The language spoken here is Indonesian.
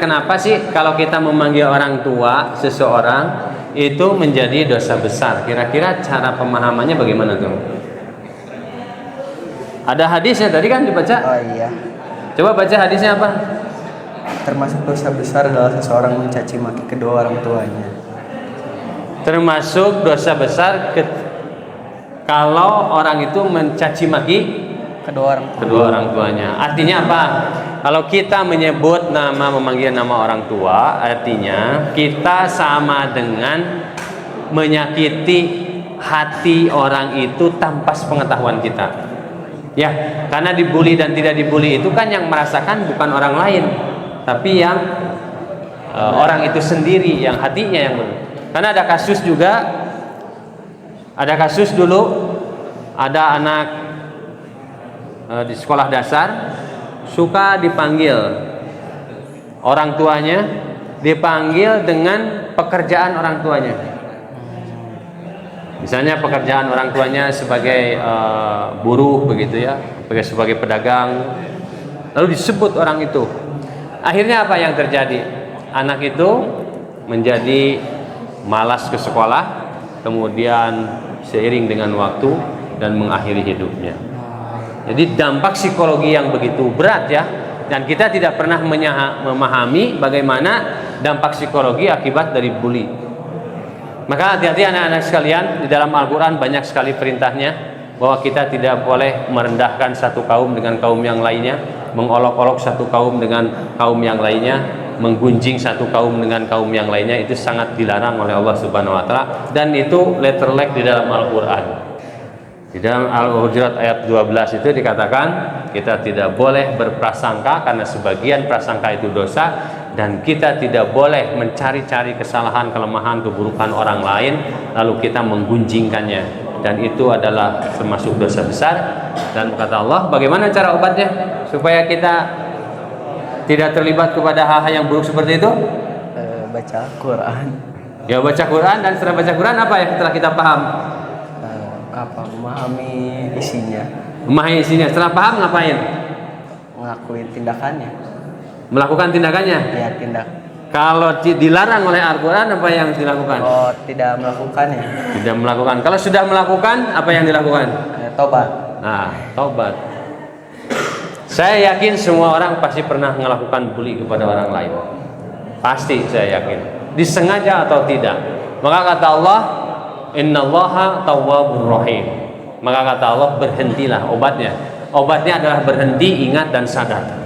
Kenapa sih kalau kita memanggil orang tua seseorang itu menjadi dosa besar? Kira-kira cara pemahamannya bagaimana tuh? Ada hadisnya tadi kan dibaca? Oh iya. Coba baca hadisnya apa? Termasuk dosa besar adalah seseorang mencaci maki kedua orang tuanya. Termasuk dosa besar kalau orang itu mencaci maki kedua orang tuanya. Artinya apa? Kalau kita menyebut nama, memanggil nama orang tua, artinya kita sama dengan menyakiti hati orang itu tanpa sepengetahuan kita. Ya, karena dibully dan tidak dibully itu kan yang merasakan bukan orang lain, tapi yang orang itu sendiri, yang hatinya yang benar. Karena ada kasus juga, ada kasus dulu, ada anak di sekolah dasar suka dipanggil orang tuanya, dipanggil dengan pekerjaan orang tuanya. Misalnya pekerjaan orang tuanya sebagai buruh begitu ya, sebagai pedagang, lalu disebut orang itu. Akhirnya apa yang terjadi? Anak itu menjadi malas ke sekolah, kemudian seiring dengan waktu dan mengakhiri hidupnya. Jadi dampak psikologi yang begitu berat ya, dan kita tidak pernah memahami bagaimana dampak psikologi akibat dari bully. Maka hati-hati anak-anak sekalian, di dalam Al-Quran banyak sekali perintahnya bahwa kita tidak boleh merendahkan satu kaum dengan kaum yang lainnya, mengolok-olok satu kaum dengan kaum yang lainnya, menggunjing satu kaum dengan kaum yang lainnya. Itu sangat dilarang oleh Allah Subhanahu wa taala, dan itu letter like di dalam Al-Quran. Di dalam Al-Hujurat ayat 12 itu dikatakan kita tidak boleh berprasangka karena sebagian prasangka itu dosa, dan kita tidak boleh mencari-cari kesalahan, kelemahan, keburukan orang lain lalu kita menggunjingkannya, dan itu adalah termasuk dosa besar. Dan kata Allah, bagaimana cara obatnya supaya kita tidak terlibat kepada hal-hal yang buruk seperti itu? Baca Quran. Ya, baca Quran, dan setelah baca Quran apa ya setelah kita paham? Memahami isinya. Memahami isinya. Setelah paham ngapain? Ngelakuin tindakannya. Melakukan tindakannya? Ya, tindak. Kalau dilarang oleh Al-Quran, apa yang dilakukan? Oh, tidak melakukannya. Tidak melakukan. Kalau sudah melakukan, apa yang dilakukan? Tobat. Nah, tobat. Saya yakin semua orang pasti pernah melakukan bully kepada orang lain. Pasti, saya yakin. Disengaja atau tidak. Maka kata Allah, Innallaha tawwabur rahim. Maka kata Allah, berhentilah. Obatnya adalah berhenti, ingat dan sadar.